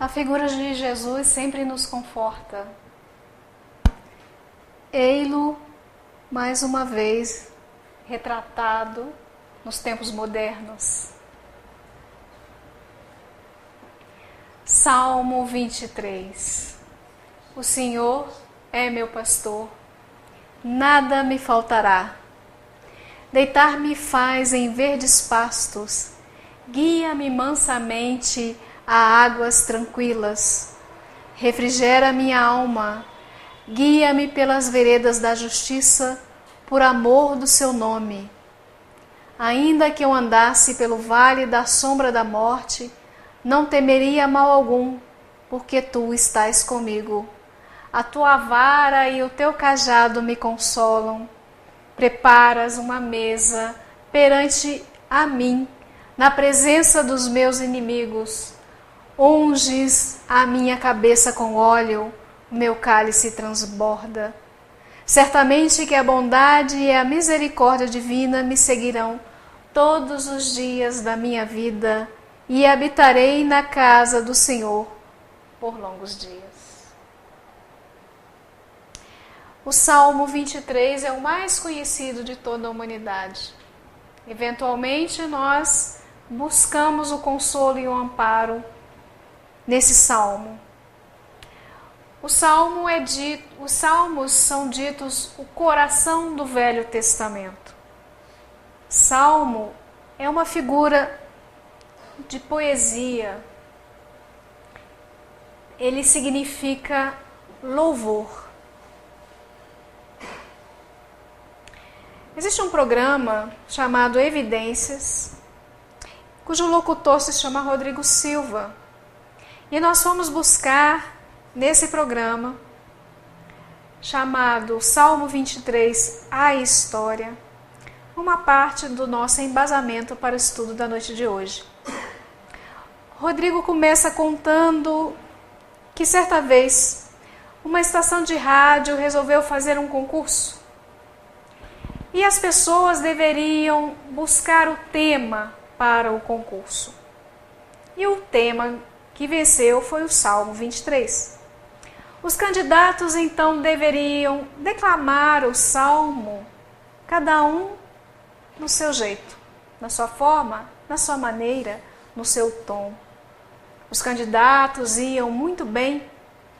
A figura de Jesus sempre nos conforta. Ei-lo, mais uma vez, retratado nos tempos modernos. Salmo 23. O Senhor é meu pastor, nada me faltará. Deitar-me faz em verdes pastos, guia-me mansamente a águas tranquilas. Refrigera minha alma, guia-me pelas veredas da justiça, por amor do seu nome. Ainda que eu andasse pelo vale da sombra da morte, não temeria mal algum, porque tu estás comigo. A tua vara e o teu cajado me consolam. Preparas uma mesa perante a mim, na presença dos meus inimigos. Unges a minha cabeça com óleo, o meu cálice transborda. Certamente que a bondade e a misericórdia divina me seguirão todos os dias da minha vida, e habitarei na casa do Senhor por longos dias. O Salmo 23 é o mais conhecido de toda a humanidade. Eventualmente nós buscamos o consolo e o amparo nesse salmo. Os salmos são ditos o coração do Velho Testamento. Salmo é uma figura de poesia. Ele significa louvor. Existe um programa chamado Evidências, cujo locutor se chama Rodrigo Silva. E nós fomos buscar nesse programa, chamado Salmo 23, a História, uma parte do nosso embasamento para o estudo da noite de hoje. Rodrigo começa contando que certa vez uma estação de rádio resolveu fazer um concurso. E as pessoas deveriam buscar o tema para o concurso. E o tema que venceu foi o Salmo 23. Os candidatos então deveriam declamar o Salmo, cada um no seu jeito, na sua forma, na sua maneira, no seu tom. Os candidatos iam muito bem,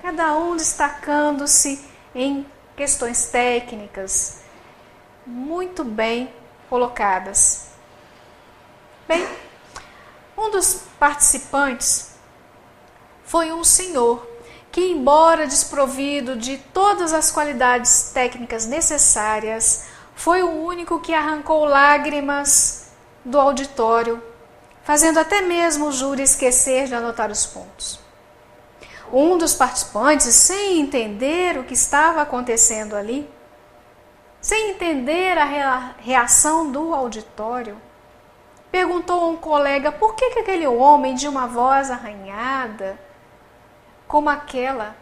cada um destacando-se em questões técnicas, muito bem colocadas. Bem, um dos participantes foi um senhor que, embora desprovido de todas as qualidades técnicas necessárias, foi o único que arrancou lágrimas do auditório, fazendo até mesmo o júri esquecer de anotar os pontos. Um dos participantes, sem entender o que estava acontecendo ali, sem entender a reação do auditório, perguntou a um colega por que aquele homem de uma voz arranhada, como aquela,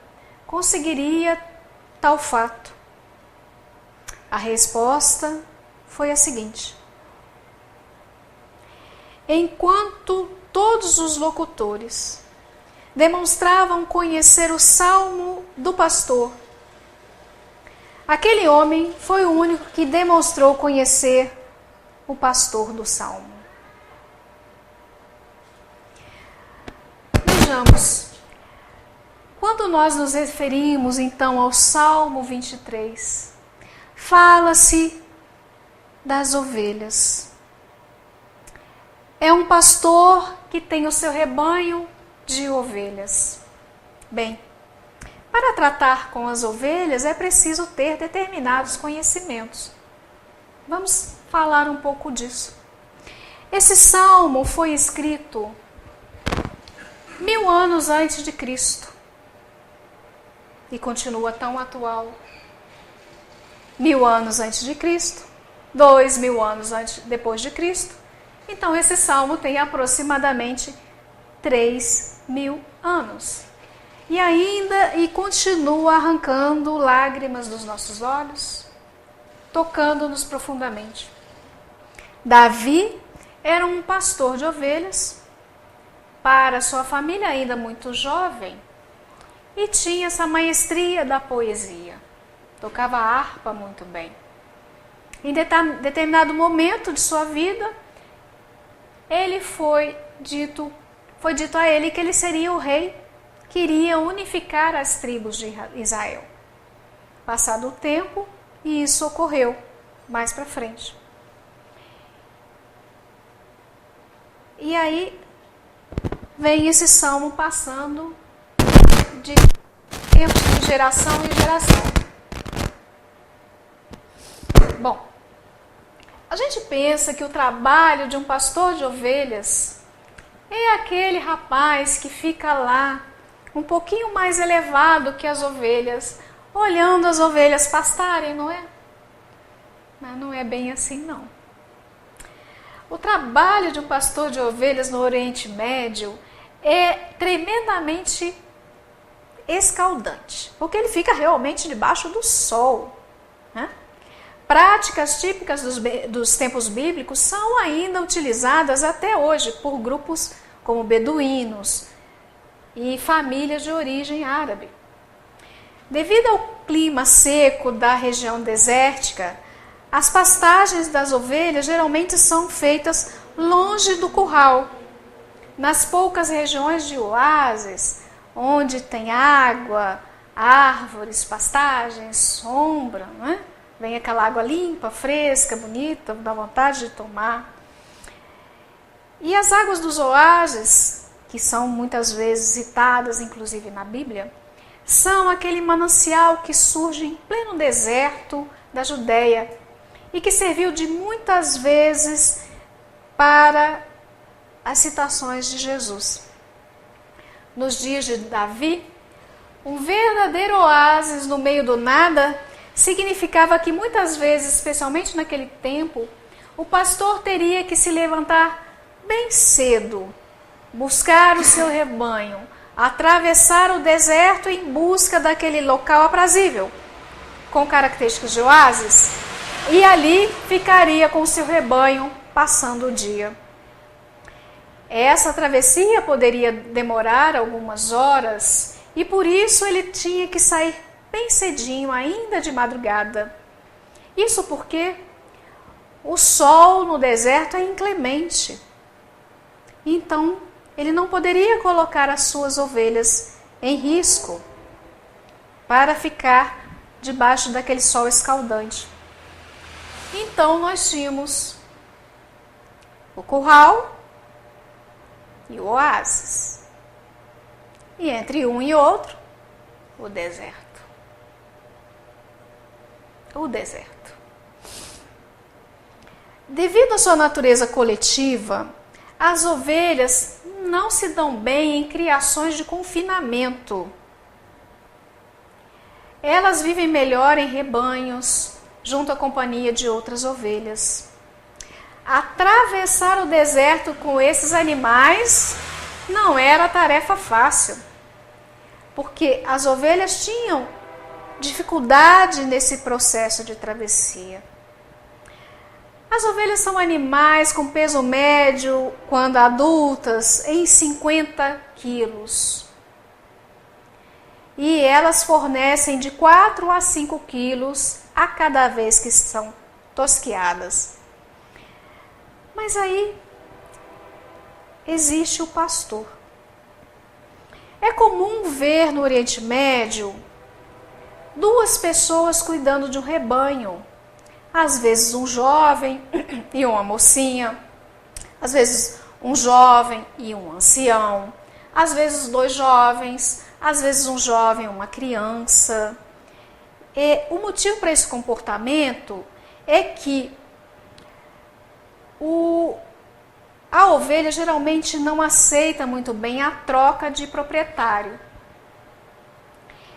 conseguiria tal fato. A resposta foi a seguinte: enquanto todos os locutores demonstravam conhecer o salmo do pastor, aquele homem foi o único que demonstrou conhecer o pastor do salmo. Vejamos. Quando nós nos referimos então ao Salmo 23, fala-se das ovelhas. É um pastor que tem o seu rebanho de ovelhas. Bem, para tratar com as ovelhas é preciso ter determinados conhecimentos. Vamos falar um pouco disso. Esse salmo foi escrito 1000 anos antes de Cristo. E continua tão atual. 1000 anos antes de Cristo, 2000 anos depois de Cristo. Então esse salmo tem aproximadamente 3000 anos. E continua arrancando lágrimas dos nossos olhos, tocando-nos profundamente. Davi era um pastor de ovelhas para sua família ainda muito jovem e tinha essa maestria da poesia. Tocava harpa muito bem. Em determinado momento de sua vida, foi dito a ele que ele seria o rei que iria unificar as tribos de Israel. Passado o tempo, e isso ocorreu mais para frente. E aí vem esse salmo passando de tempos de geração em geração. Bom, a gente pensa que o trabalho de um pastor de ovelhas é aquele rapaz que fica lá, um pouquinho mais elevado que as ovelhas, olhando as ovelhas pastarem, não é? Mas não é bem assim, não. O trabalho de um pastor de ovelhas no Oriente Médio é tremendamente escaldante, porque ele fica realmente debaixo do sol, né? Práticas típicas dos tempos bíblicos são ainda utilizadas até hoje por grupos como beduínos e famílias de origem árabe. Devido ao clima seco da região desértica, as pastagens das ovelhas geralmente são feitas longe do curral, nas poucas regiões de oásis, onde tem água, árvores, pastagens, sombra, né? Vem aquela água limpa, fresca, bonita, dá vontade de tomar. E as águas dos oásis, que são muitas vezes citadas, inclusive na Bíblia, são aquele manancial que surge em pleno deserto da Judéia e que serviu de muitas vezes para as citações de Jesus. Nos dias de Davi, um verdadeiro oásis no meio do nada significava que muitas vezes, especialmente naquele tempo, o pastor teria que se levantar bem cedo, buscar o seu rebanho, atravessar o deserto em busca daquele local aprazível, com características de oásis, e ali ficaria com o seu rebanho passando o dia. Essa travessia poderia demorar algumas horas e por isso ele tinha que sair bem cedinho, ainda de madrugada. Isso porque o sol no deserto é inclemente. Então, ele não poderia colocar as suas ovelhas em risco para ficar debaixo daquele sol escaldante. Então, nós tínhamos o curral e o oásis. E entre um e outro, o deserto. O deserto. Devido à sua natureza coletiva, as ovelhas não se dão bem em criações de confinamento. Elas vivem melhor em rebanhos, junto à companhia de outras ovelhas. Atravessar o deserto com esses animais não era tarefa fácil, porque as ovelhas tinham dificuldade nesse processo de travessia. As ovelhas são animais com peso médio, quando adultas, em 50 quilos. E elas fornecem de 4 a 5 quilos a cada vez que são tosquiadas. Mas aí existe o pastor. É comum ver no Oriente Médio 2 pessoas cuidando de um rebanho. Às vezes um jovem e uma mocinha, às vezes um jovem e um ancião, às vezes 2 jovens, às vezes um jovem e uma criança. E o motivo para esse comportamento é que a ovelha geralmente não aceita muito bem a troca de proprietário.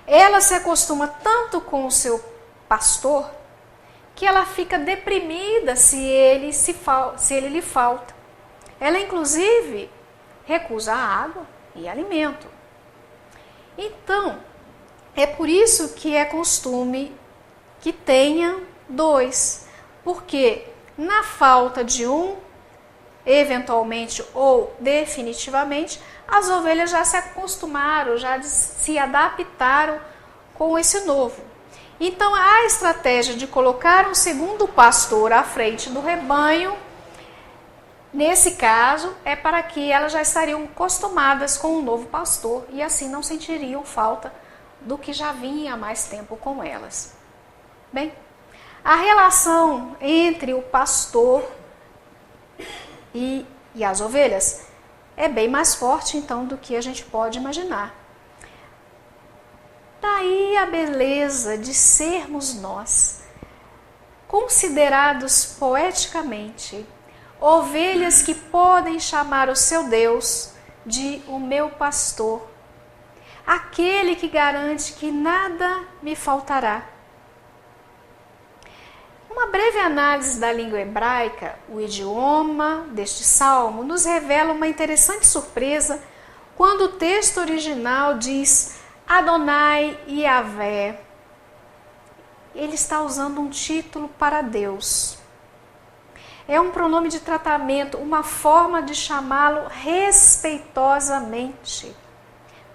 Ela se acostuma tanto com o seu pastor que ela fica deprimida se ele lhe falta. Ela, inclusive, recusa água e alimento. Então, é por isso que é costume que tenha 2, porque na falta de um, eventualmente ou definitivamente, as ovelhas já se acostumaram, já se adaptaram com esse novo. Então, a estratégia de colocar um segundo pastor à frente do rebanho, nesse caso, é para que elas já estariam acostumadas com o novo pastor e assim não sentiriam falta do que já vinha há mais tempo com elas. Bem, a relação entre o pastor e as ovelhas é bem mais forte, então, do que a gente pode imaginar. Daí a beleza de sermos nós, considerados poeticamente, ovelhas que podem chamar o seu Deus de o meu pastor, aquele que garante que nada me faltará. Uma breve análise da língua hebraica, o idioma deste salmo, nos revela uma interessante surpresa quando o texto original diz Adonai Yahvé. Ele está usando um título para Deus. É um pronome de tratamento, uma forma de chamá-lo respeitosamente.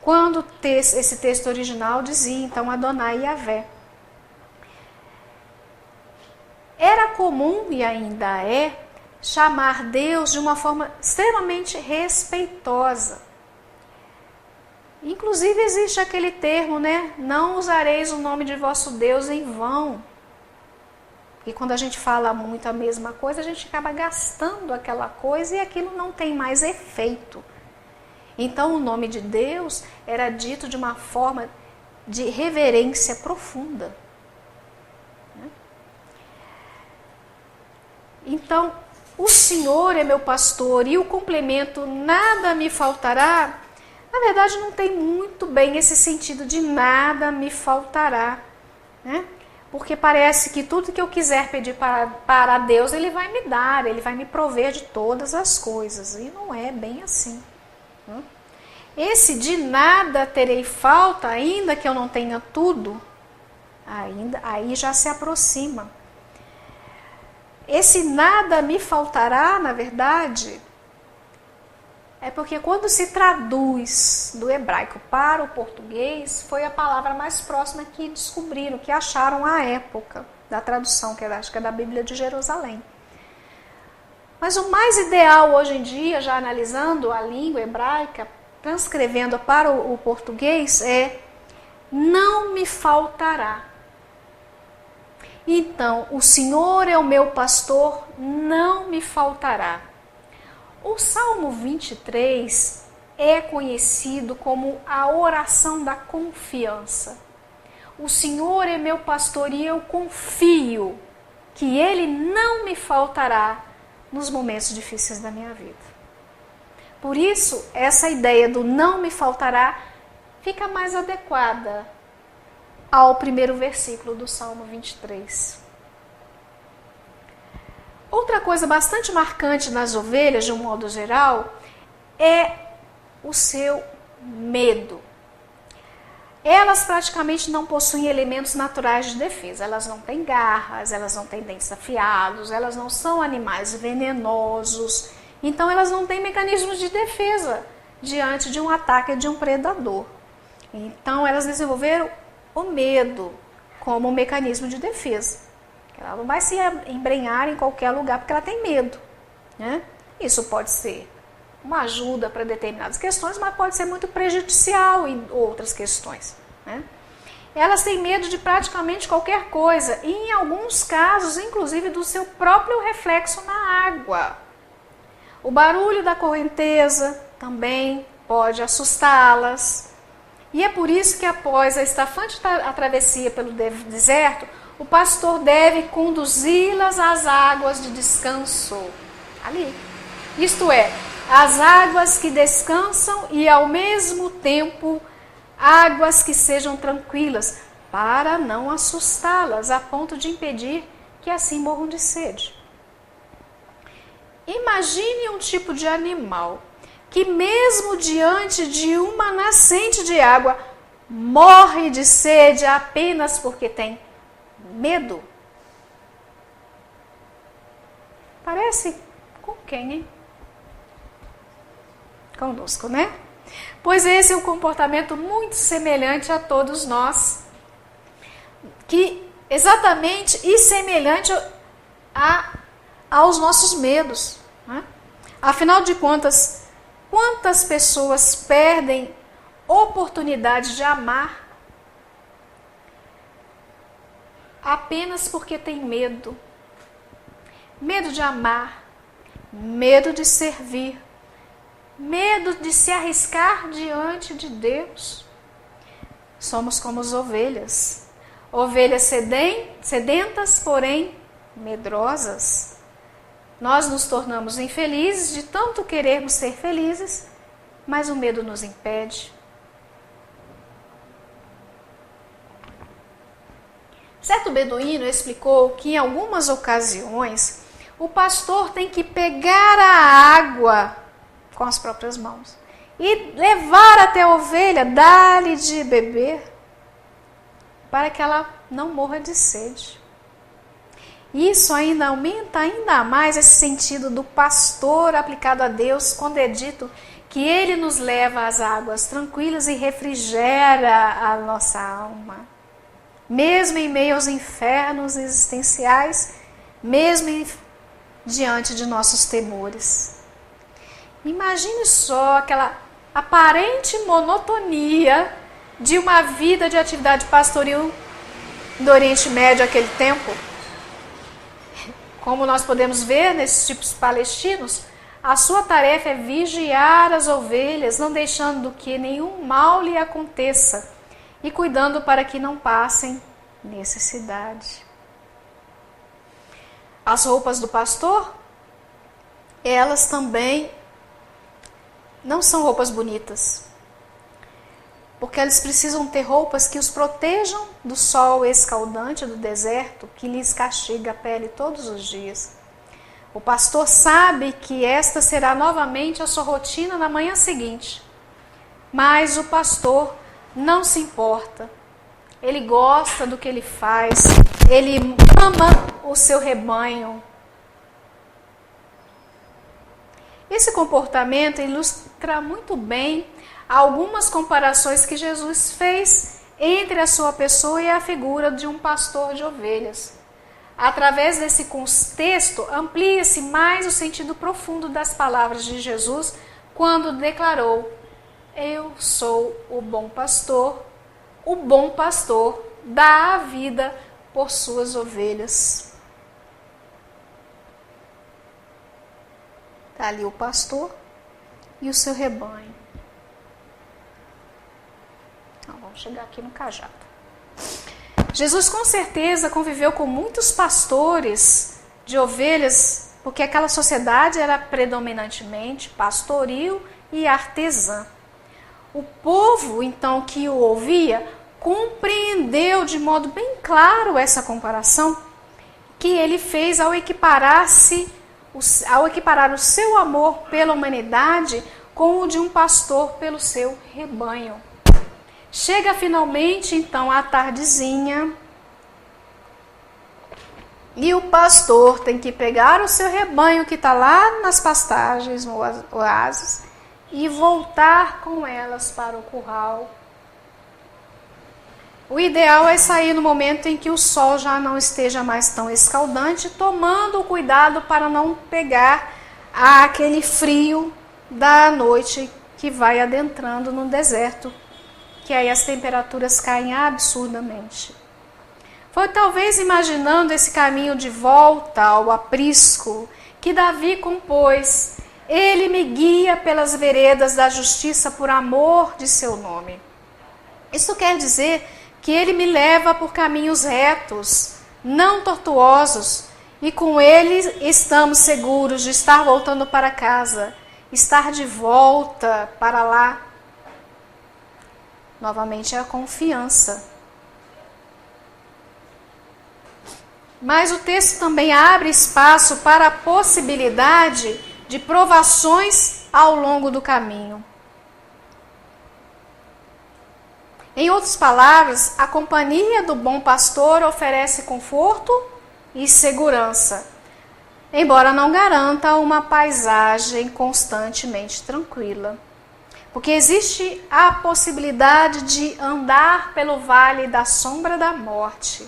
Quando esse texto original dizia, então, Adonai Yahvé. Era comum, e ainda é, chamar Deus de uma forma extremamente respeitosa. Inclusive existe aquele termo, né? Não usareis o nome de vosso Deus em vão. E quando a gente fala muito a mesma coisa, a gente acaba gastando aquela coisa e aquilo não tem mais efeito. Então o nome de Deus era dito de uma forma de reverência profunda. Então, o Senhor é meu pastor e o complemento nada me faltará, na verdade não tem muito bem esse sentido de nada me faltará, né? Porque parece que tudo que eu quiser pedir para Deus, Ele vai me dar, Ele vai me prover de todas as coisas, e não é bem assim. Esse de nada terei falta, ainda que eu não tenha tudo, aí já se aproxima. Esse nada me faltará, na verdade, é porque quando se traduz do hebraico para o português, foi a palavra mais próxima que descobriram, que acharam à época da tradução, que acho que é da Bíblia de Jerusalém. Mas o mais ideal hoje em dia, já analisando a língua hebraica, transcrevendo para o português, é não me faltará. Então, o Senhor é o meu pastor, não me faltará. O Salmo 23 é conhecido como a oração da confiança. O Senhor é meu pastor e eu confio que Ele não me faltará nos momentos difíceis da minha vida. Por isso, essa ideia do não me faltará fica mais adequada ao primeiro versículo do Salmo 23. Outra coisa bastante marcante nas ovelhas, de um modo geral, é o seu medo. Elas praticamente não possuem elementos naturais de defesa. Elas não têm garras, elas não têm dentes afiados, elas não são animais venenosos. Então, elas não têm mecanismos de defesa diante de um ataque de um predador. Então, elas desenvolveram o medo como um mecanismo de defesa. Ela não vai se embrenhar em qualquer lugar porque ela tem medo, né? Isso pode ser uma ajuda para determinadas questões, mas pode ser muito prejudicial em outras questões, né? Elas têm medo de praticamente qualquer coisa e, em alguns casos, inclusive do seu próprio reflexo na água. O barulho da correnteza também pode assustá-las. E é por isso que após a estafante travessia pelo deserto, o pastor deve conduzi-las às águas de descanso. Ali. Isto é, as águas que descansam e ao mesmo tempo águas que sejam tranquilas, para não assustá-las a ponto de impedir que assim morram de sede. Imagine um tipo de animal que mesmo diante de uma nascente de água, morre de sede apenas porque tem medo. Parece com quem, hein? conosco, né? Pois esse é um comportamento muito semelhante a todos nós, que exatamente e semelhante aos nossos medos, né? Afinal de contas, quantas pessoas perdem oportunidade de amar apenas porque tem medo? Medo de amar, medo de servir, medo de se arriscar diante de Deus. Somos como as ovelhas, ovelhas sedentas, porém medrosas. Nós nos tornamos infelizes de tanto querermos ser felizes, mas o medo nos impede. Certo beduíno explicou que em algumas ocasiões o pastor tem que pegar a água com as próprias mãos e levar até a ovelha, dar-lhe de beber, para que ela não morra de sede. Isso ainda aumenta ainda mais esse sentido do pastor aplicado a Deus, quando é dito que ele nos leva às águas tranquilas e refrigera a nossa alma. Mesmo em meio aos infernos existenciais, mesmo diante de nossos temores. Imagine só aquela aparente monotonia de uma vida de atividade pastoril do Oriente Médio naquele tempo. Como nós podemos ver nesses tipos palestinos, a sua tarefa é vigiar as ovelhas, não deixando que nenhum mal lhe aconteça e cuidando para que não passem necessidade. As roupas do pastor, elas também não são roupas bonitas, porque eles precisam ter roupas que os protejam do sol escaldante do deserto, que lhes castiga a pele todos os dias. O pastor sabe que esta será novamente a sua rotina na manhã seguinte, mas o pastor não se importa. Ele gosta do que ele faz, ele ama o seu rebanho. Esse comportamento ilustra muito bem algumas comparações que Jesus fez entre a sua pessoa e a figura de um pastor de ovelhas. Através desse contexto, amplia-se mais o sentido profundo das palavras de Jesus quando declarou: eu sou o bom pastor dá a vida por suas ovelhas. Está ali o pastor e o seu rebanho. Então, vamos chegar aqui no cajado. Jesus com certeza conviveu com muitos pastores de ovelhas, porque aquela sociedade era predominantemente pastoril e artesã. O povo, então, que o ouvia, compreendeu de modo bem claro essa comparação que ele fez ao equiparar o seu amor pela humanidade com o de um pastor pelo seu rebanho. Chega finalmente, então, a tardezinha e o pastor tem que pegar o seu rebanho que está lá nas pastagens, no oásis, e voltar com elas para o curral. O ideal é sair no momento em que o sol já não esteja mais tão escaldante, tomando o cuidado para não pegar aquele frio da noite que vai adentrando no deserto, que aí as temperaturas caem absurdamente. Foi talvez imaginando esse caminho de volta ao aprisco que Davi compôs: ele me guia pelas veredas da justiça por amor de seu nome. Isso quer dizer que ele me leva por caminhos retos, não tortuosos, e com ele estamos seguros de estar voltando para casa, estar de volta para lá. Novamente é a confiança. Mas o texto também abre espaço para a possibilidade de provações ao longo do caminho. Em outras palavras, a companhia do bom pastor oferece conforto e segurança, embora não garanta uma paisagem constantemente tranquila. porque existe a possibilidade de andar pelo vale da sombra da morte.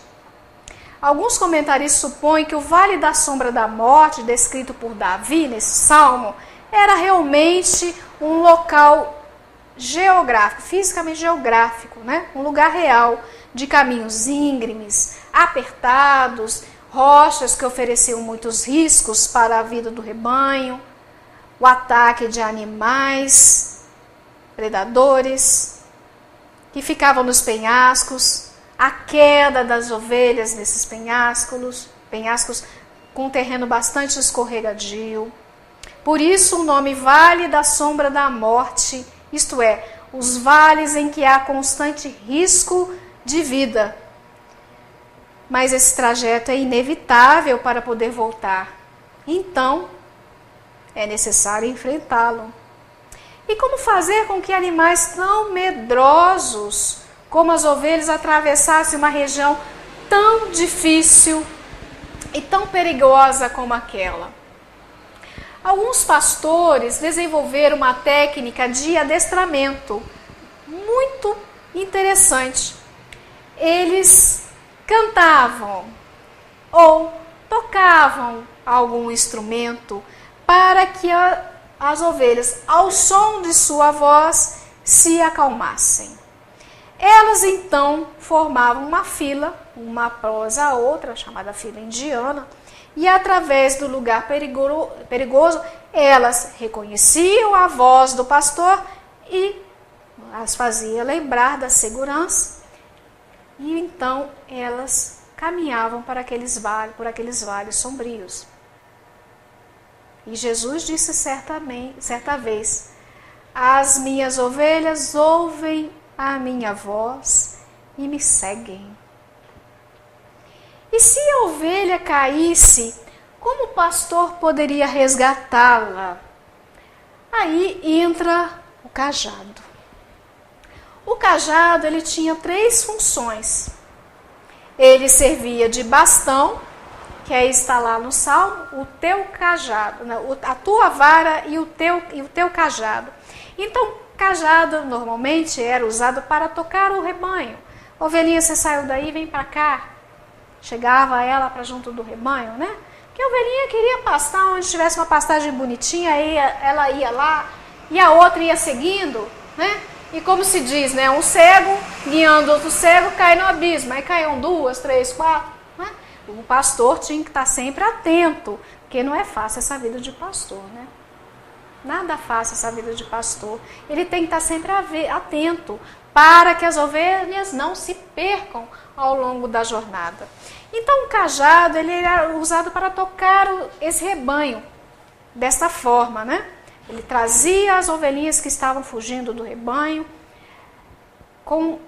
Alguns comentaristas supõem que o vale da sombra da morte, descrito por Davi nesse salmo, era realmente um local geográfico, fisicamente geográfico, né? Um lugar real, de caminhos íngremes, apertados, rochas que ofereciam muitos riscos para a vida do rebanho, o ataque de animais, predadores, que ficavam nos penhascos, a queda das ovelhas nesses penhascos com um terreno bastante escorregadio. Por isso o nome Vale da Sombra da Morte, isto é, os vales em que há constante risco de vida. Mas esse trajeto é inevitável para poder voltar. Então, é necessário enfrentá-lo. E como fazer com que animais tão medrosos como as ovelhas atravessassem uma região tão difícil e tão perigosa como aquela? Alguns pastores desenvolveram uma técnica de adestramento muito interessante. Eles cantavam ou tocavam algum instrumento para que as ovelhas, ao som de sua voz, se acalmassem. Elas então formavam uma fila, uma após a outra, chamada fila indiana, e através do lugar perigoso, elas reconheciam a voz do pastor e as fazia lembrar da segurança. E então elas caminhavam por aqueles vales sombrios. E Jesus disse certa vez: as minhas ovelhas ouvem a minha voz e me seguem. E se a ovelha caísse, como o pastor poderia resgatá-la? Aí entra o cajado. O cajado, ele tinha 3 funções. Ele servia de bastão, que aí está lá no Salmo, o teu cajado, a tua vara e o teu cajado. Então, cajado normalmente era usado para tocar o rebanho. Ovelhinha, você saiu daí, vem para cá. Chegava ela para junto do rebanho, né? Que a ovelhinha queria pastar onde tivesse uma pastagem bonitinha, aí ela ia lá e a outra ia seguindo, né? E como se diz, né? Um cego guiando outro cego cai no abismo. Aí caíam 2, 3, 4, né? O pastor tinha que estar sempre atento, porque não é fácil essa vida de pastor, né? Nada fácil essa vida de pastor. Ele tem que estar sempre atento para que as ovelhas não se percam ao longo da jornada. Então o cajado, ele era usado para tocar esse rebanho desta forma, né? Ele trazia as ovelhinhas que estavam fugindo do rebanho com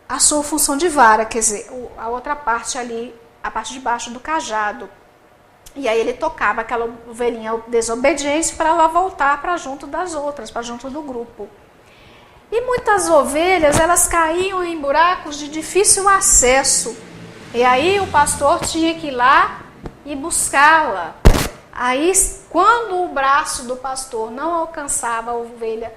a sua função de vara, quer dizer, a outra parte ali, a parte de baixo do cajado. E aí ele tocava aquela ovelhinha desobediente para ela voltar para junto das outras, para junto do grupo. E muitas ovelhas, elas caíam em buracos de difícil acesso. E aí o pastor tinha que ir lá e buscá-la. Aí, quando o braço do pastor não alcançava a ovelha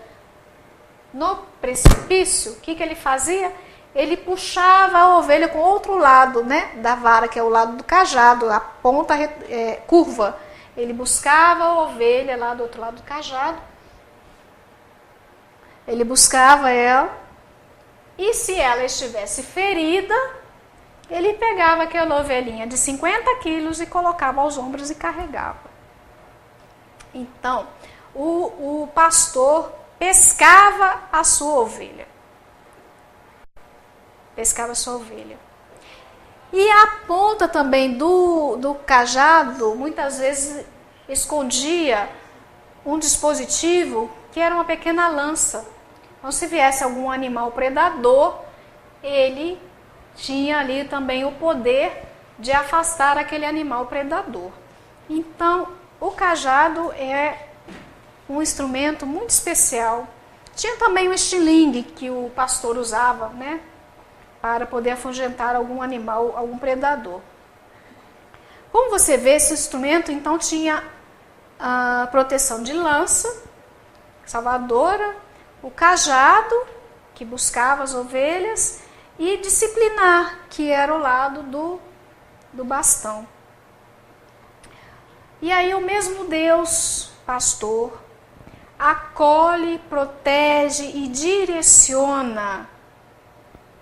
no precipício, o que ele fazia? Ele puxava a ovelha com o outro lado, né, da vara, que é o lado do cajado, a ponta curva. Ele buscava a ovelha lá do outro lado do cajado. Ele buscava ela. E se ela estivesse ferida, ele pegava aquela ovelhinha de 50 quilos e colocava aos ombros e carregava. Então, o pastor pescava a sua ovelha. Pescava a sua ovelha. E a ponta também do cajado, muitas vezes, escondia um dispositivo que era uma pequena lança. Então, se viesse algum animal predador, ele tinha ali também o poder de afastar aquele animal predador. Então, o cajado é um instrumento muito especial. Tinha também o estilingue que o pastor usava, né, para poder afugentar algum animal, algum predador. Como você vê, esse instrumento então tinha a proteção de lança, salvadora, o cajado, que buscava as ovelhas, e disciplinar, que era o lado do bastão. E aí o mesmo Deus, pastor, acolhe, protege e direciona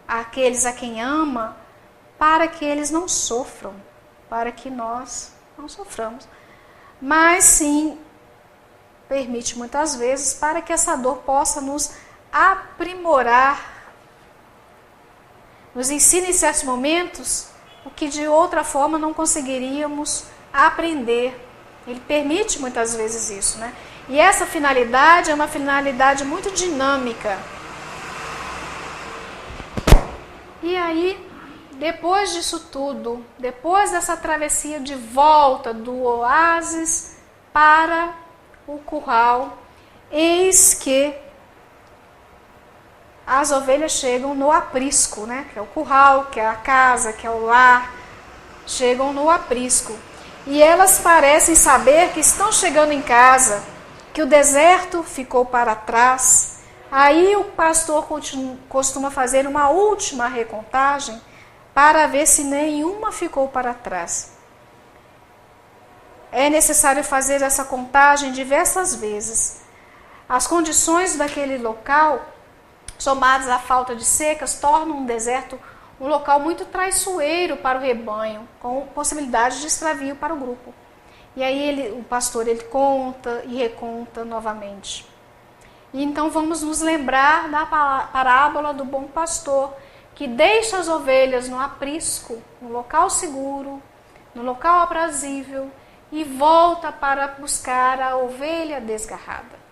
aqueles a quem ama, para que eles não sofram, para que nós não soframos. Mas sim, permite muitas vezes para que essa dor possa nos aprimorar, nos ensina em certos momentos o que de outra forma não conseguiríamos aprender. Ele permite muitas vezes isso, né? E essa finalidade é uma finalidade muito dinâmica. E aí, depois disso tudo, depois dessa travessia de volta do oásis para o curral, eis que as ovelhas chegam no aprisco, né? Que é o curral, que é a casa, que é o lar. Chegam no aprisco. E elas parecem saber que estão chegando em casa, que o deserto ficou para trás. Aí o pastor costuma fazer uma última recontagem para ver se nenhuma ficou para trás. É necessário fazer essa contagem diversas vezes. As condições daquele local, somadas à falta de secas, tornam um deserto um local muito traiçoeiro para o rebanho, com possibilidade de extravio para o grupo. E aí o pastor conta e reconta novamente. E então vamos nos lembrar da parábola do bom pastor, que deixa as ovelhas no aprisco, no local seguro, no local aprazível, e volta para buscar a ovelha desgarrada.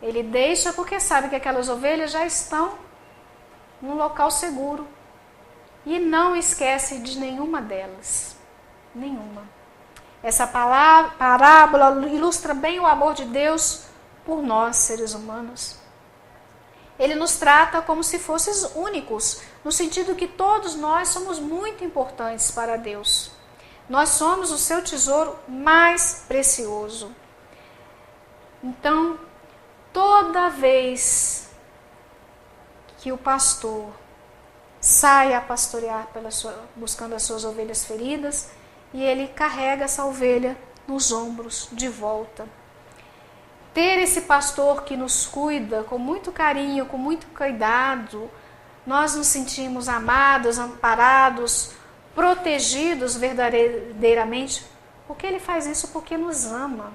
Ele deixa porque sabe que aquelas ovelhas já estão num local seguro, e não esquece de nenhuma delas. Nenhuma. Essa parábola ilustra bem o amor de Deus por nós, seres humanos. Ele nos trata como se fôssemos únicos, no sentido que todos nós somos muito importantes para Deus. Nós somos o seu tesouro mais precioso. Então, toda vez que o pastor sai a pastorear buscando as suas ovelhas feridas, e ele carrega essa ovelha nos ombros de volta. Ter esse pastor que nos cuida com muito carinho, com muito cuidado, nós nos sentimos amados, amparados, protegidos verdadeiramente, porque ele faz isso porque nos ama.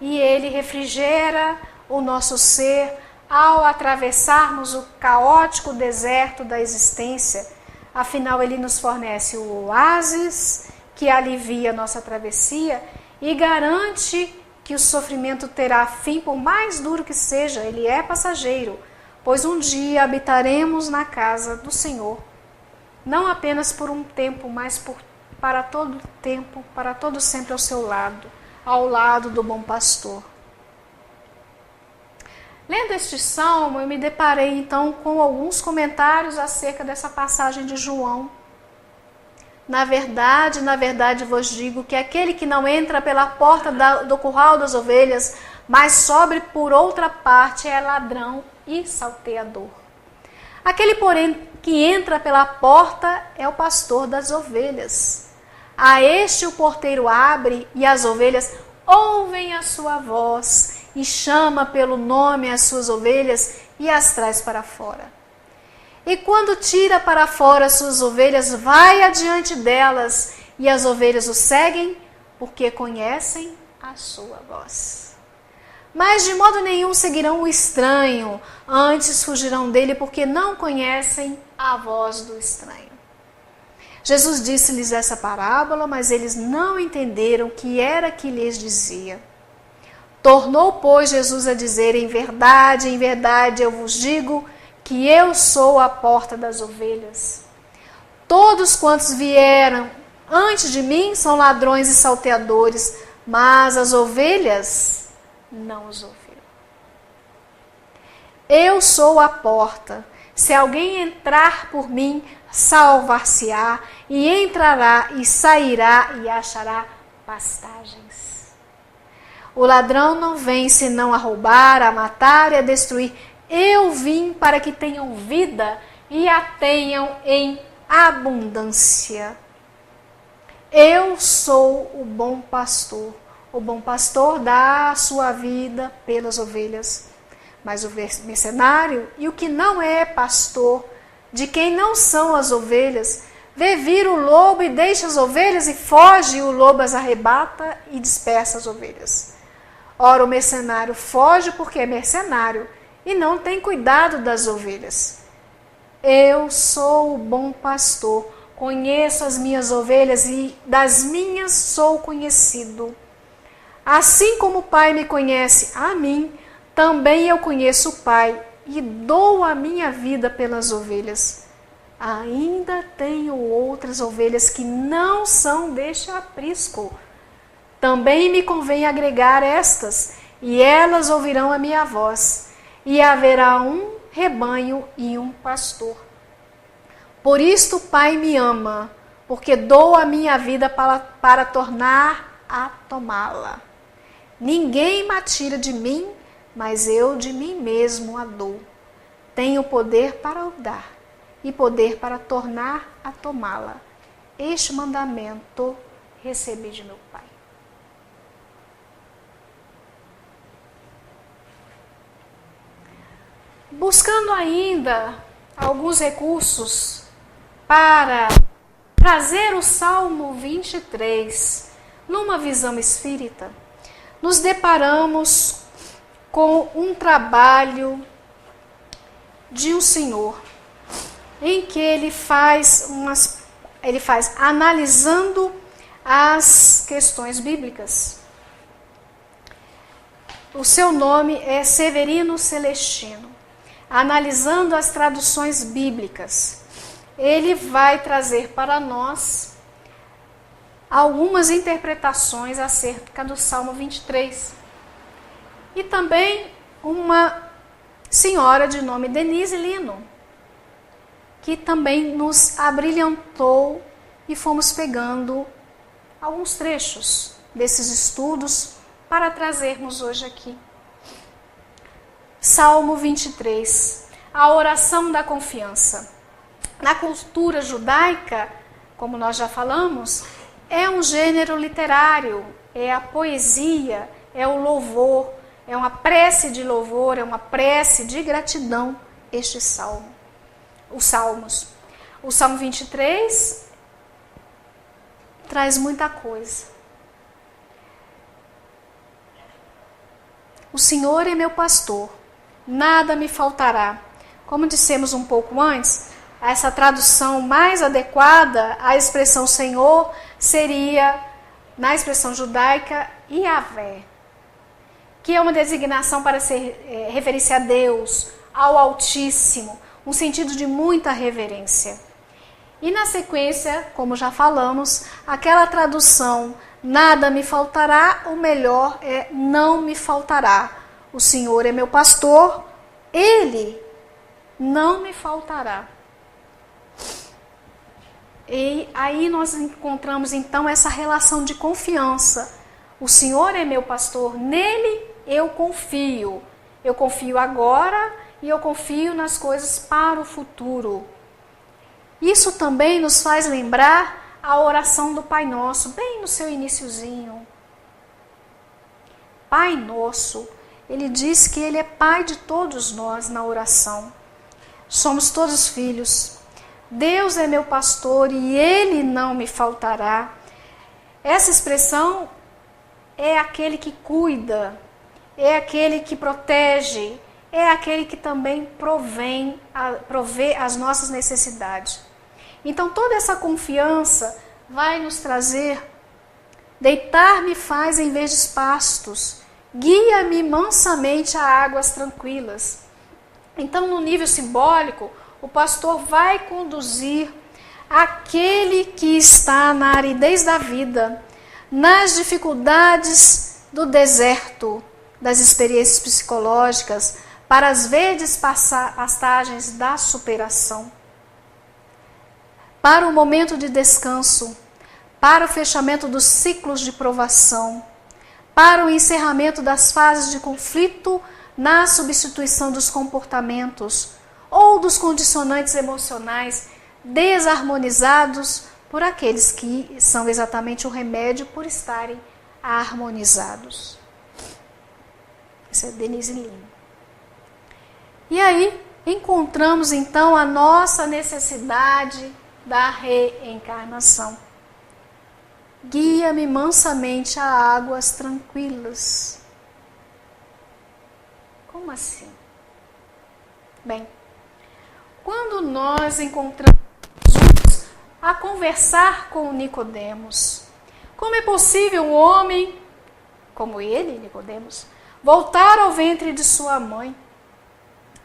E ele refrigera o nosso ser ao atravessarmos o caótico deserto da existência. Afinal, ele nos fornece o oásis que alivia a nossa travessia e garante que o sofrimento terá fim, por mais duro que seja. Ele é passageiro, pois um dia habitaremos na casa do Senhor, não apenas por um tempo, mas para todo tempo, para todo sempre ao seu lado, ao lado do bom pastor. Lendo este salmo, eu me deparei então com alguns comentários acerca dessa passagem de João. Na verdade vos digo que aquele que não entra pela porta do curral das ovelhas, mas sobe por outra parte, é ladrão e salteador. Aquele, porém, que entra pela porta é o pastor das ovelhas. A este o porteiro abre, e as ovelhas ouvem a sua voz, e chama pelo nome as suas ovelhas e as traz para fora. E quando tira para fora as suas ovelhas, vai adiante delas, e as ovelhas o seguem, porque conhecem a sua voz. Mas de modo nenhum seguirão o estranho, antes fugirão dele, porque não conhecem a voz do estranho. Jesus disse-lhes essa parábola, mas eles não entenderam o que era que lhes dizia. Tornou, pois, Jesus a dizer: em verdade eu vos digo que eu sou a porta das ovelhas. Todos quantos vieram antes de mim são ladrões e salteadores, mas as ovelhas não os ouviram. Eu sou a porta. Se alguém entrar por mim, salvar-se-á, e entrará e sairá e achará pastagens. O ladrão não vem senão a roubar, a matar e a destruir. Eu vim para que tenham vida e a tenham em abundância. Eu sou o bom pastor. O bom pastor dá a sua vida pelas ovelhas. Mas o mercenário e o que não é pastor, de quem não são as ovelhas, vê vir o lobo e deixa as ovelhas e foge, e o lobo as arrebata e dispersa as ovelhas. Ora, o mercenário foge porque é mercenário e não tem cuidado das ovelhas. Eu sou o bom pastor, conheço as minhas ovelhas e das minhas sou conhecido. Assim como o Pai me conhece a mim, também eu conheço o Pai e dou a minha vida pelas ovelhas. Ainda tenho outras ovelhas que não são deste aprisco. Também me convém agregar estas, e elas ouvirão a minha voz, e haverá um rebanho e um pastor. Por isto o Pai me ama, porque dou a minha vida para tornar a tomá-la. Ninguém me tira de mim, mas eu de mim mesmo a dou. Tenho poder para o dar e poder para tornar a tomá-la. Este mandamento recebi de meu Pai. Buscando ainda alguns recursos para trazer o Salmo 23 numa visão espírita, nos deparamos com um trabalho de um senhor, em que ele faz analisando as questões bíblicas. O seu nome é Severino Celestino. Analisando as traduções bíblicas, ele vai trazer para nós algumas interpretações acerca do Salmo 23. E também uma senhora de nome Denise Lino, que também nos abrilhantou e fomos pegando alguns trechos desses estudos para trazermos hoje aqui. Salmo 23, a oração da confiança. Na cultura judaica, como nós já falamos, é um gênero literário, é a poesia, é o louvor, é uma prece de louvor, é uma prece de gratidão, este salmo. Os salmos. O Salmo 23 traz muita coisa. O Senhor é meu pastor, nada me faltará. Como dissemos um pouco antes, essa tradução mais adequada à expressão Senhor seria, na expressão judaica, Yahvé, que é uma designação para referir-se a Deus, ao Altíssimo, um sentido de muita reverência. E na sequência, como já falamos, aquela tradução nada me faltará, o melhor é não me faltará. O Senhor é meu pastor, Ele não me faltará. E aí nós encontramos então essa relação de confiança. O Senhor é meu pastor, nele eu confio. Eu confio agora e eu confio nas coisas para o futuro. Isso também nos faz lembrar a oração do Pai Nosso, bem no seu iniciozinho. Pai Nosso, ele diz que ele é Pai de todos nós na oração. Somos todos filhos. Deus é meu pastor e Ele não me faltará. Essa expressão é aquele que cuida, é aquele que protege, é aquele que também provê as nossas necessidades. Então toda essa confiança vai nos trazer, deitar-me faz em verdes pastos, guia-me mansamente a águas tranquilas. Então no nível simbólico, o pastor vai conduzir aquele que está na aridez da vida, nas dificuldades do deserto, das experiências psicológicas, para as verdes pastagens da superação, para o momento de descanso, para o fechamento dos ciclos de provação, para o encerramento das fases de conflito na substituição dos comportamentos ou dos condicionantes emocionais desarmonizados por aqueles que são exatamente o remédio por estarem harmonizados. Essa é Denise Lima. E aí encontramos então a nossa necessidade da reencarnação. Guia-me mansamente a águas tranquilas. Como assim? Bem, quando nós encontramos Jesus a conversar com Nicodemos, como é possível um homem como ele, Nicodemos, voltar ao ventre de sua mãe?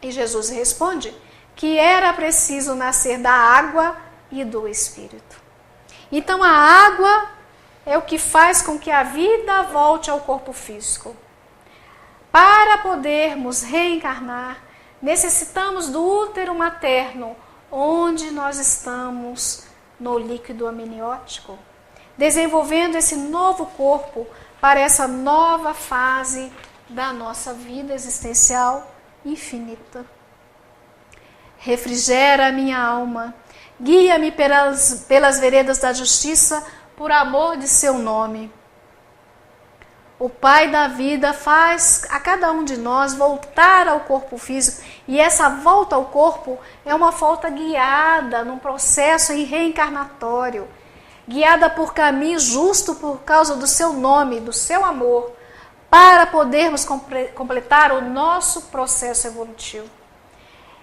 E Jesus responde que era preciso nascer da água e do Espírito. Então a água é o que faz com que a vida volte ao corpo físico. Para podermos reencarnar, necessitamos do útero materno, onde nós estamos no líquido amniótico, desenvolvendo esse novo corpo para essa nova fase da nossa vida existencial infinita. Refrigera a minha alma, guia-me pelas veredas da justiça, por amor de seu nome. O Pai da vida faz a cada um de nós voltar ao corpo físico, e essa volta ao corpo é uma volta guiada num processo reencarnatório, guiada por caminho justo por causa do seu nome, do seu amor, para podermos completar o nosso processo evolutivo.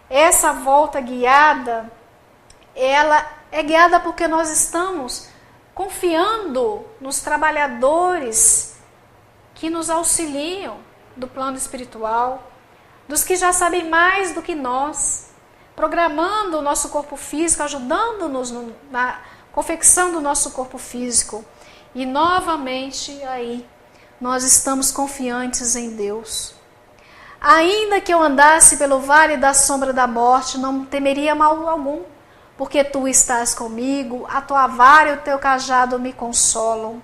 Essa volta guiada, ela é guiada porque nós estamos confiando nos trabalhadores que nos auxiliam do plano espiritual, dos que já sabem mais do que nós, programando o nosso corpo físico, ajudando-nos na confecção do nosso corpo físico. E novamente aí nós estamos confiantes em Deus. Ainda que eu andasse pelo vale da sombra da morte, não temeria mal algum, porque tu estás comigo, a tua vara e o teu cajado me consolam.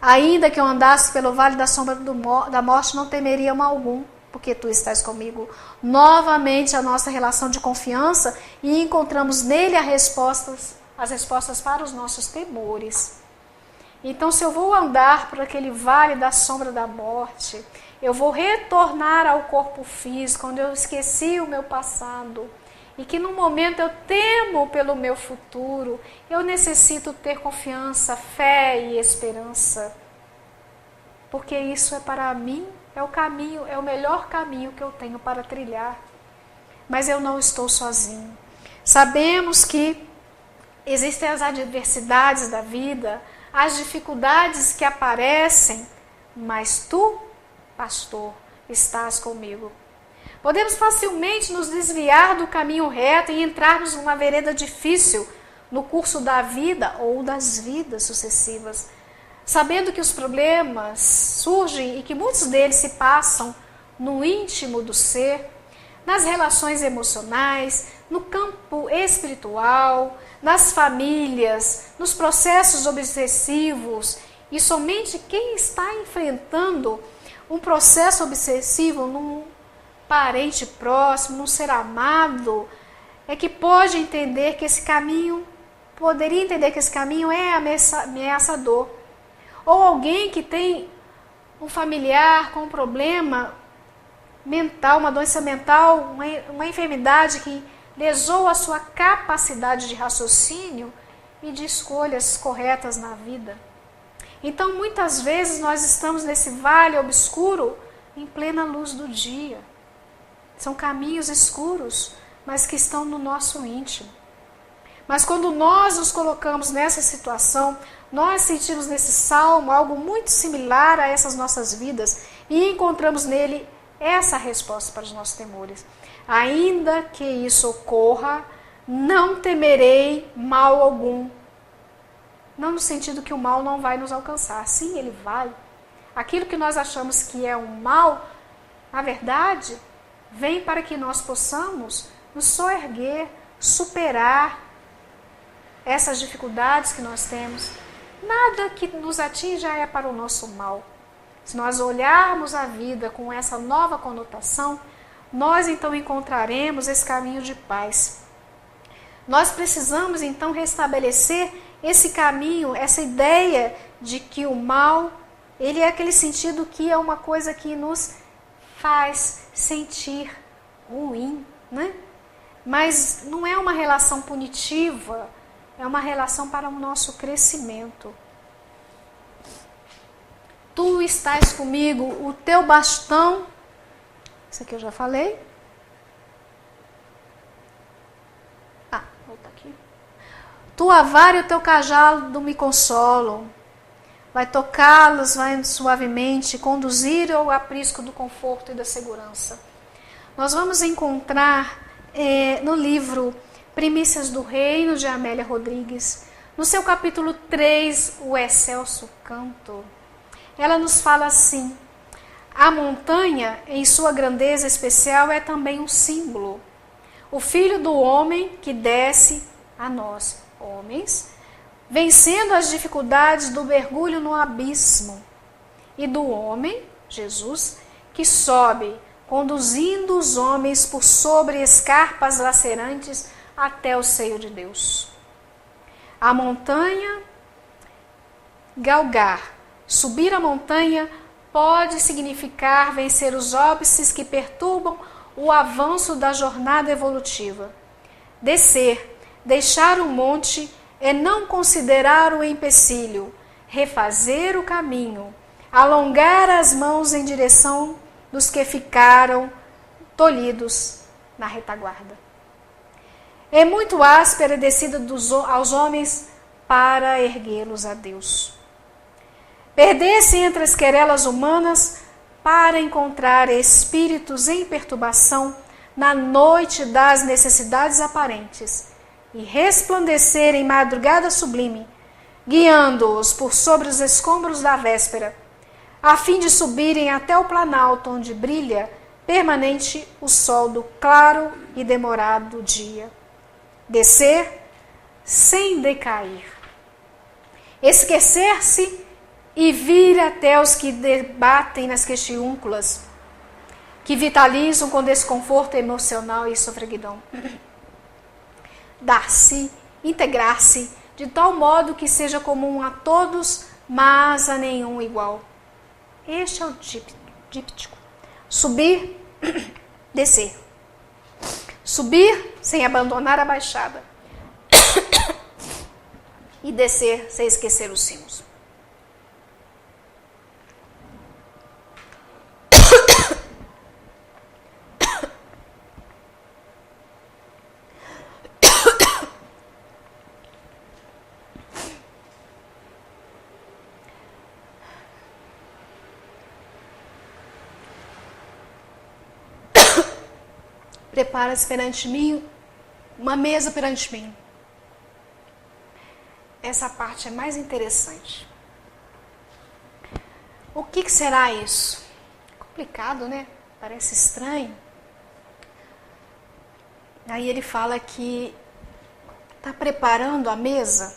Ainda que eu andasse pelo vale da sombra da morte, não temeria mal algum, porque tu estás comigo. Novamente a nossa relação de confiança, e encontramos nele as respostas para os nossos temores. Então, se eu vou andar por aquele vale da sombra da morte, eu vou retornar ao corpo físico, onde eu esqueci o meu passado, e que no momento eu temo pelo meu futuro, eu necessito ter confiança, fé e esperança. Porque isso é para mim, é o caminho, é o melhor caminho que eu tenho para trilhar. Mas eu não estou sozinho. Sabemos que existem as adversidades da vida, as dificuldades que aparecem, mas tu, pastor, estás comigo. Podemos facilmente nos desviar do caminho reto e entrarmos numa vereda difícil no curso da vida ou das vidas sucessivas, sabendo que os problemas surgem e que muitos deles se passam no íntimo do ser, nas relações emocionais, no campo espiritual, nas famílias, nos processos obsessivos, e somente quem está enfrentando um processo obsessivo num parente próximo, num ser amado, é que pode entender que esse caminho, poderia entender que esse caminho é ameaçador. Ou alguém que tem um familiar com um problema mental, uma doença mental, uma enfermidade que lesou a sua capacidade de raciocínio e de escolhas corretas na vida. Então, muitas vezes, nós estamos nesse vale obscuro em plena luz do dia. São caminhos escuros, mas que estão no nosso íntimo. Mas quando nós nos colocamos nessa situação, nós sentimos nesse salmo algo muito similar a essas nossas vidas e encontramos nele essa resposta para os nossos temores. Ainda que isso ocorra, não temerei mal algum. Não no sentido que o mal não vai nos alcançar. Sim, ele vai. Aquilo que nós achamos que é um mal, na verdade, vem para que nós possamos nos soerguer, superar essas dificuldades que nós temos. Nada que nos atinja é para o nosso mal. se nós olharmos a vida com essa nova conotação, nós então encontraremos esse caminho de paz. Nós precisamos então restabelecer esse caminho, essa ideia de que o mal, ele é aquele sentido que é uma coisa que nos faz sentir ruim, né? Mas não é uma relação punitiva, é uma relação para o nosso crescimento. Tu estás comigo, o teu bastão, isso aqui eu já falei. Volta aqui. Tua vara e o teu cajado me consolam. Vai tocá-los, vai suavemente conduzir ao aprisco do conforto e da segurança. Nós vamos encontrar no livro Primícias do Reino, de Amélia Rodrigues, no seu capítulo 3, o excelso canto. Ela nos fala assim: a montanha, em sua grandeza especial, é também um símbolo. O filho do homem que desce a nós, homens, vencendo as dificuldades do mergulho no abismo, e do homem, Jesus, que sobe, conduzindo os homens por sobre escarpas lacerantes até o seio de Deus. A montanha, galgar, subir a montanha pode significar vencer os óbices que perturbam o avanço da jornada evolutiva. Descer, deixar o monte é não considerar o empecilho, refazer o caminho, alongar as mãos em direção dos que ficaram tolhidos na retaguarda. É muito áspera a descida aos homens para erguê-los a Deus. Perder-se entre as querelas humanas para encontrar espíritos em perturbação na noite das necessidades aparentes e resplandecer em madrugada sublime, guiando-os por sobre os escombros da véspera, a fim de subirem até o planalto onde brilha permanente o sol do claro e demorado dia. Descer sem decair. Esquecer-se e vir até os que debatem nas questiúnculas, que vitalizam com desconforto emocional e sofreguidão. Dar-se, integrar-se, de tal modo que seja comum a todos, mas a nenhum igual. Este é o díptico. Subir, descer. Subir sem abandonar a baixada. E descer sem esquecer os cimos. Prepara-se perante mim, uma mesa perante mim. Essa parte é mais interessante. O que será isso? Complicado, né? Parece estranho. Aí ele fala que está preparando a mesa,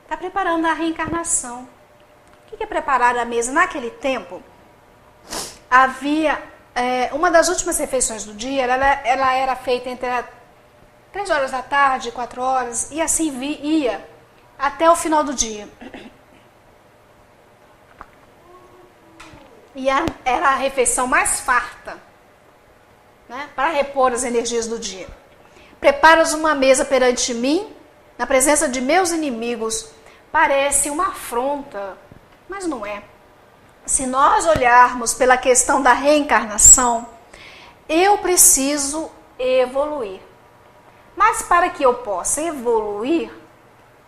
está preparando a reencarnação. O que é preparar a mesa? Naquele tempo, havia uma das últimas refeições do dia, ela era feita entre 3 horas da tarde, 4 horas, e assim ia até o final do dia. E era a refeição mais farta, né, para repor as energias do dia. Preparas uma mesa perante mim, na presença de meus inimigos. Parece uma afronta, mas não é. Se nós olharmos pela questão da reencarnação, eu preciso evoluir. Mas para que eu possa evoluir,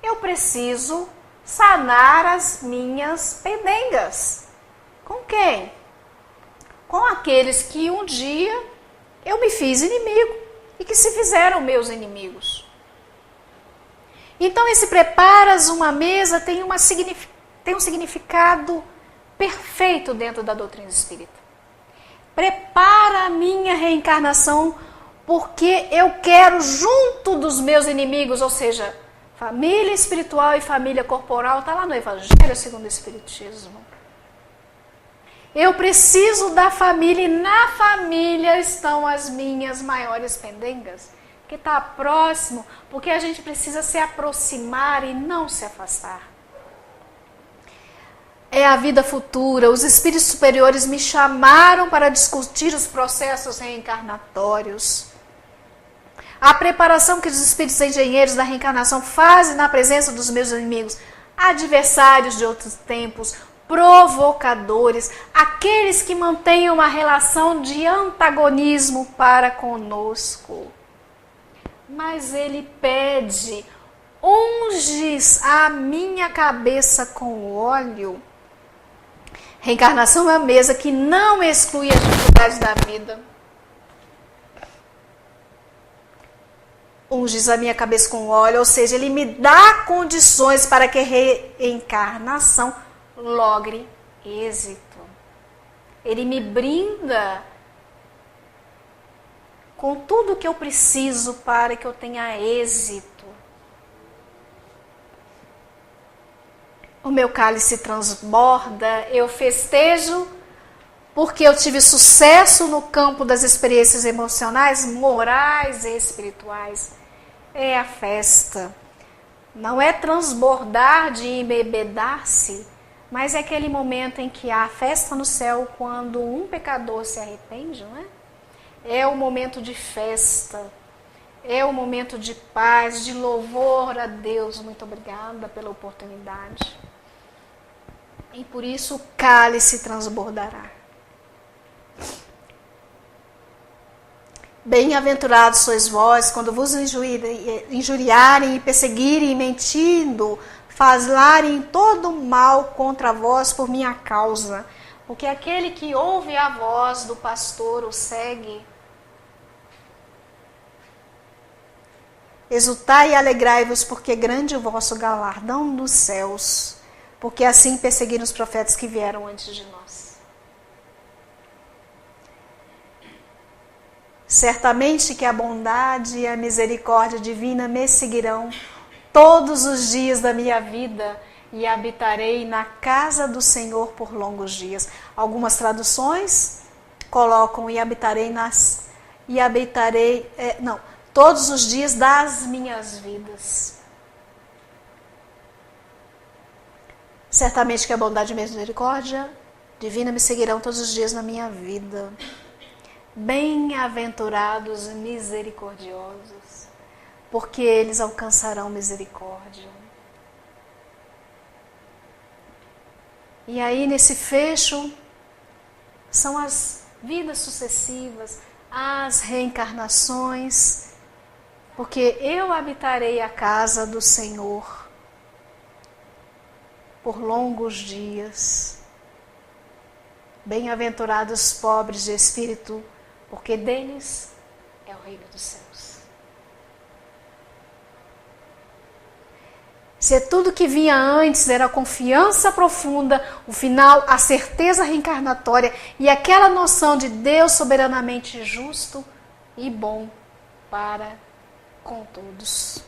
eu preciso sanar as minhas pendengas. Com quem? Com aqueles que um dia eu me fiz inimigo e que se fizeram meus inimigos. Então esse preparas uma mesa tem um significado perfeito dentro da doutrina espírita. Prepara a minha reencarnação porque eu quero junto dos meus inimigos, ou seja, família espiritual e família corporal, está lá no Evangelho segundo o Espiritismo. Eu preciso da família e na família estão as minhas maiores pendengas. Que está próximo, porque a gente precisa se aproximar e não se afastar. É a vida futura. Os espíritos superiores me chamaram para discutir os processos reencarnatórios. A preparação que os espíritos engenheiros da reencarnação fazem na presença dos meus inimigos, adversários de outros tempos, provocadores, aqueles que mantêm uma relação de antagonismo para conosco. Mas ele pede, unges a minha cabeça com óleo. Reencarnação é uma mesa que não exclui as dificuldades da vida. Unges a minha cabeça com óleo, ou seja, ele me dá condições para que a reencarnação logre êxito. Ele me brinda com tudo que eu preciso para que eu tenha êxito. O meu cálice transborda, eu festejo porque eu tive sucesso no campo das experiências emocionais, morais e espirituais. É a festa. Não é transbordar de embebedar-se, mas é aquele momento em que há festa no céu quando um pecador se arrepende, não é? É o momento de festa, é o momento de paz, de louvor a Deus. Muito obrigada pela oportunidade. E por isso o cálice transbordará. Bem-aventurados sois vós, quando vos injuriarem e perseguirem, mentindo, falarem todo mal contra vós por minha causa. Porque aquele que ouve a voz do pastor o segue. Exultai e alegrai-vos, porque grande é o vosso galardão nos céus, porque assim perseguiram os profetas que vieram antes de nós. Certamente que a bondade e a misericórdia divina me seguirão todos os dias da minha vida e habitarei na casa do Senhor por longos dias. Algumas traduções colocam todos os dias das minhas vidas. Certamente que a bondade e a misericórdia divina me seguirão todos os dias na minha vida. Bem-aventurados e misericordiosos, porque eles alcançarão misericórdia. E aí, nesse fecho, são as vidas sucessivas, as reencarnações, porque eu habitarei a casa do Senhor por longos dias. Bem-aventurados pobres de espírito, porque deles é o reino dos céus. Se tudo que vinha antes era a confiança profunda, o final, a certeza reencarnatória e aquela noção de Deus soberanamente justo e bom para com todos.